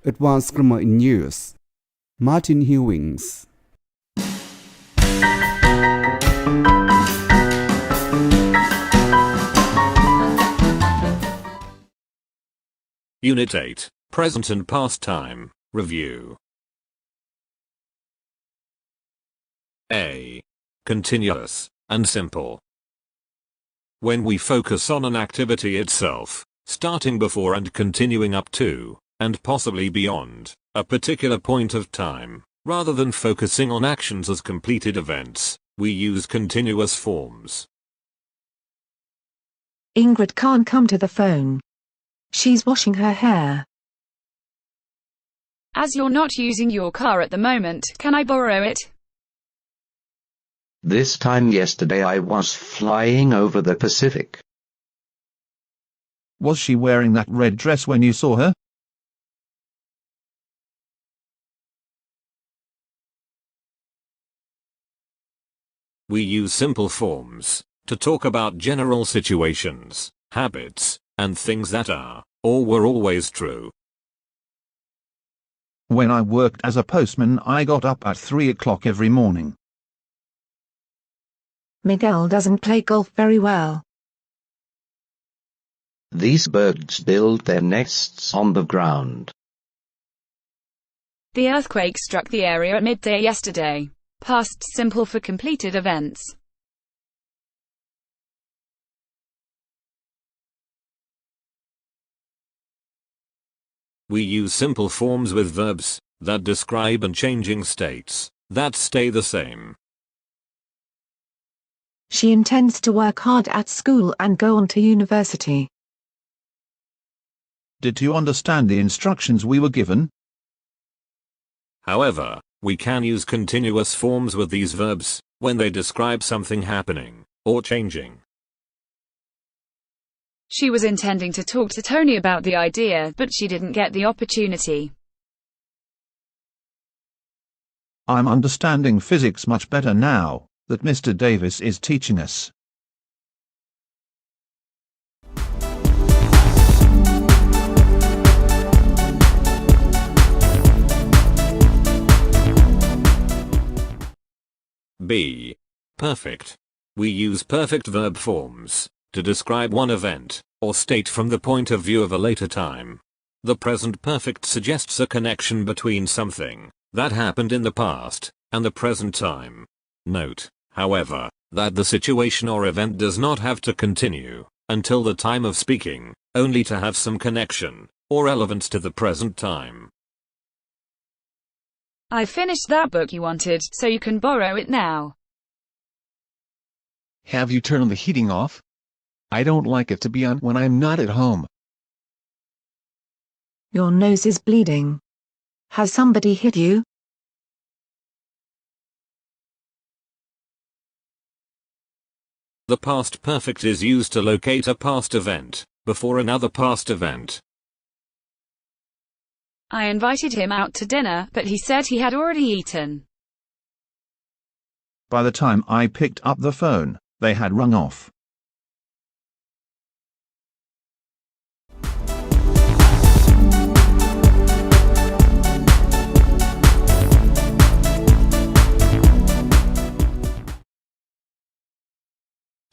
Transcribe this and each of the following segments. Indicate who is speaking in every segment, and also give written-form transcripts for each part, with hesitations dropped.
Speaker 1: Advanced Grammar in Use. Martin Hewings.
Speaker 2: Unit 8, Present and Past Time, Review. A. Continuous and simple. When we focus on an activity itself, starting before and continuing up to, and possibly beyond, a particular point of time, rather than focusing on actions as completed events, we use continuous forms.
Speaker 3: Ingrid can't come to the phone. She's washing her hair.
Speaker 4: As you're not using your car at the moment, can I borrow it?
Speaker 5: This time yesterday I was flying over the Pacific.
Speaker 6: Was she wearing that red dress when you saw her?
Speaker 2: We use simple forms to talk about general situations, habits, and things that are, or were always true.
Speaker 6: When I worked as a postman, I got up at 3 o'clock every morning.
Speaker 3: Miguel doesn't play golf very well.
Speaker 5: These birds build their nests on the ground.
Speaker 4: The earthquake struck the area at midday yesterday. Past simple for completed events.
Speaker 2: We use simple forms with verbs that describe and changing states that stay the same.
Speaker 3: She intends to work hard at school and go on to university.
Speaker 6: Did you understand the instructions we were given?
Speaker 2: However, we can use continuous forms with these verbs when they describe something happening or changing.
Speaker 4: She was intending to talk to Tony about the idea, but she didn't get the opportunity.
Speaker 6: I'm understanding physics much better now that Mr. Davis is teaching us.
Speaker 2: B. Perfect. We use perfect verb forms to describe one event or state from the point of view of a later time. The present perfect suggests a connection between something that happened in the past and the present time. Note, however, that the situation or event does not have to continue until the time of speaking, only to have some connection or relevance to the present time.
Speaker 4: I finished that book you wanted, so you can borrow it now.
Speaker 7: Have you turned the heating off? I don't like it to be on when I'm not at home.
Speaker 3: Your nose is bleeding. Has somebody hit you?
Speaker 2: The past perfect is used to locate a past event before another past event.
Speaker 4: I invited him out to dinner, but he said he had already eaten.
Speaker 6: By the time I picked up the phone, they had rung off.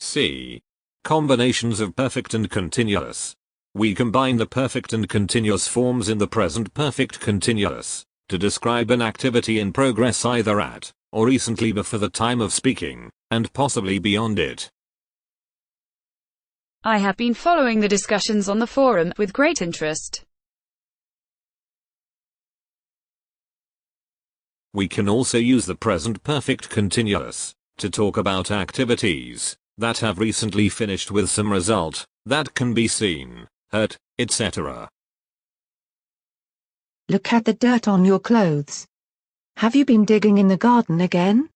Speaker 2: C. Combinations of perfect and continuous. We combine the perfect and continuous forms in the present perfect continuous to describe an activity in progress either at or recently before the time of speaking, and possibly beyond it.
Speaker 4: I have been following the discussions on the forum with great interest.
Speaker 2: We can also use the present perfect continuous to talk about activities that have recently finished with some result that can be seen, heard, etc.
Speaker 3: Look at the dirt on your clothes. Have you been digging in the garden again?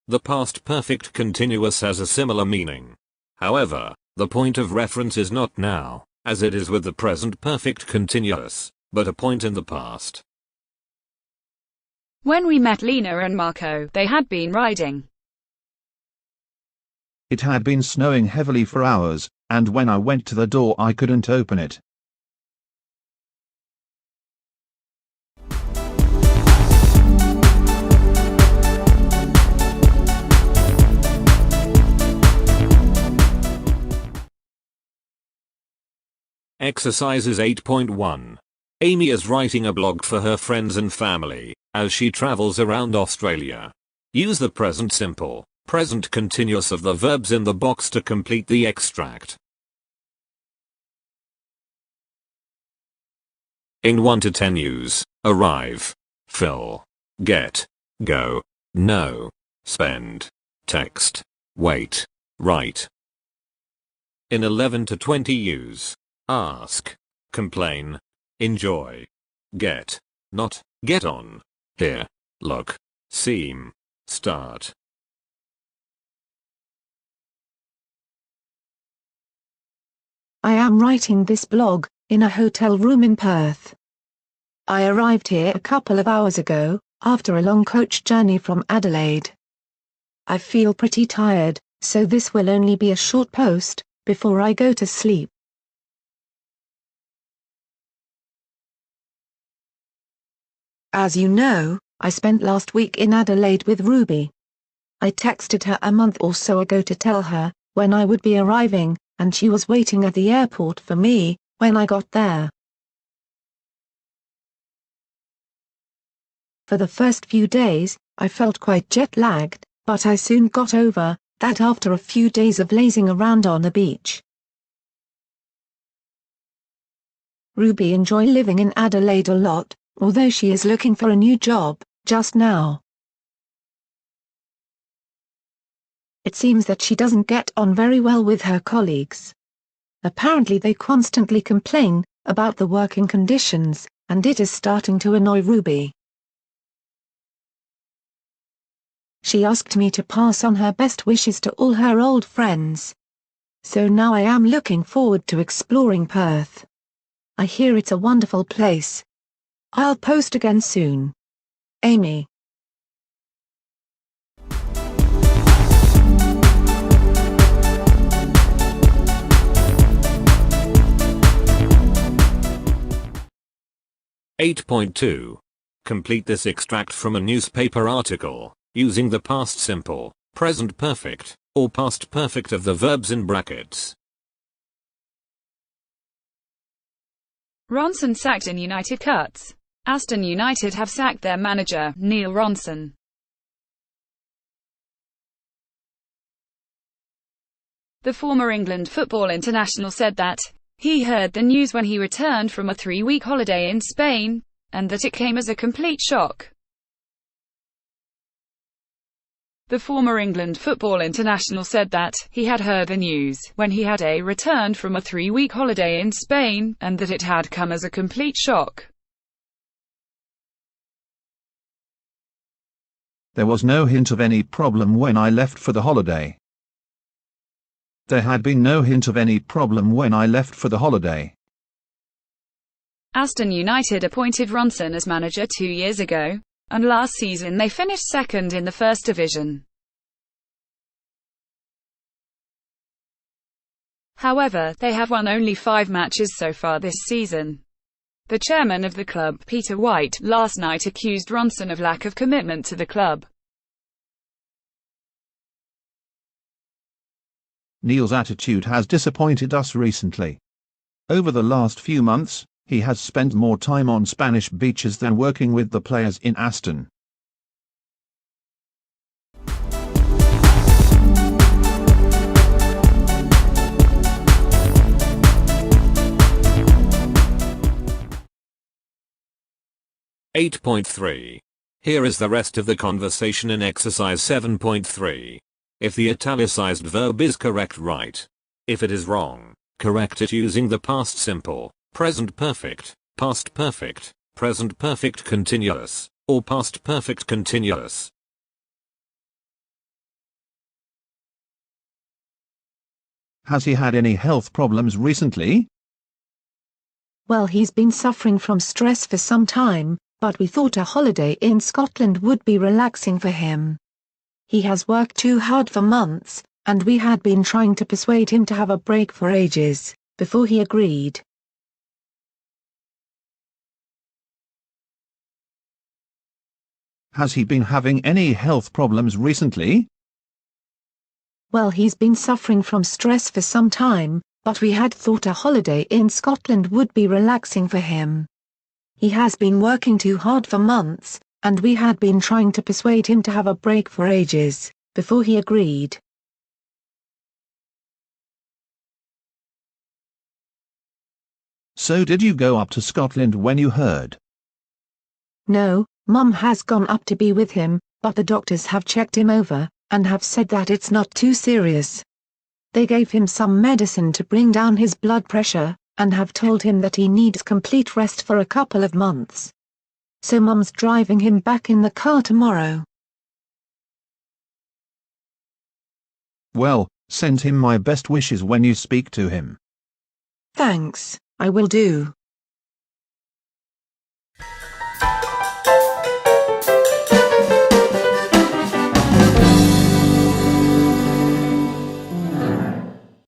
Speaker 2: The past perfect continuous has a similar meaning. However, the point of reference is not now, as it is with the present perfect continuous, but a point in the past.
Speaker 4: When we met Lena and Marco, they had been riding.
Speaker 6: It had been snowing heavily for hours, and when I went to the door I couldn't open it.
Speaker 2: Exercises 8.1. Amy is writing a blog for her friends and family, as she travels around Australia. Use the present simple, present continuous of the verbs in the box to complete the extract. In 1 to 10 use, arrive, fill, get, go, know, spend, text, wait, write. In 11 to 20 use, ask, complain, enjoy, get, not, get on, hear, look, seem, start.
Speaker 3: I am writing this blog in a hotel room in Perth. I arrived here a couple of hours ago, after a long coach journey from Adelaide. I feel pretty tired, so this will only be a short post, before I go to sleep. As you know, I spent last week in Adelaide with Ruby. I texted her a month or so ago to tell her when I would be arriving, and she was waiting at the airport for me when I got there. For the first few days, I felt quite jet-lagged, but I soon got over that after a few days of lazing around on the beach. Ruby enjoys living in Adelaide a lot, although she is looking for a new job just now. It seems that she doesn't get on very well with her colleagues. Apparently they constantly complain about the working conditions, and it is starting to annoy Ruby. She asked me to pass on her best wishes to all her old friends. So now I am looking forward to exploring Perth. I hear it's a wonderful place. I'll post again soon. Amy.
Speaker 2: (8.2). Complete this extract from a newspaper article, using the past simple, present perfect, or past perfect of the verbs in brackets.
Speaker 4: Ronson sacked in United cuts. Aston United have sacked their manager, Neil Ronson. The former England football international said that he heard the news when he returned from a 3-week holiday in Spain, and that it came as a complete shock. The former England football international said that he had heard the news when he had returned from a 3-week holiday in Spain, and that it had come as a complete shock.
Speaker 6: There was no hint of any problem when I left for the holiday. There had been no hint of any problem when I left for the holiday.
Speaker 4: Aston United appointed Ronson as manager 2 years ago, and last season they finished second in the First Division. However, they have won only 5 matches so far this season. The chairman of the club, Peter White, last night accused Ronson of lack of commitment to the club.
Speaker 6: Neil's attitude has disappointed us recently. Over the last few months, he has spent more time on Spanish beaches than working with the players in Aston.
Speaker 2: (8.3). Here is the rest of the conversation in exercise 7.3. If the italicized verb is correct, write. If it is wrong, correct it using the past simple, present perfect, past perfect, present perfect continuous, or past perfect continuous.
Speaker 6: Has he had any health problems recently?
Speaker 3: Well, he's been suffering from stress for some time, but we thought a holiday in Scotland would be relaxing for him. He has worked too hard for months, and we had been trying to persuade him to have a break for ages, before he agreed.
Speaker 6: Has he been having any health problems recently?
Speaker 3: Well, he's been suffering from stress for some time, but we had thought a holiday in Scotland would be relaxing for him. He has been working too hard for months, and we had been trying to persuade him to have a break for ages, before he agreed.
Speaker 6: So did you go up to Scotland when you heard?
Speaker 3: No, Mum has gone up to be with him, but the doctors have checked him over, and have said that it's not too serious. They gave him some medicine to bring down his blood pressure, and have told him that he needs complete rest for a couple of months. So Mum's driving him back in the car tomorrow.
Speaker 6: Well, send him my best wishes when you speak to him.
Speaker 3: Thanks, I will do.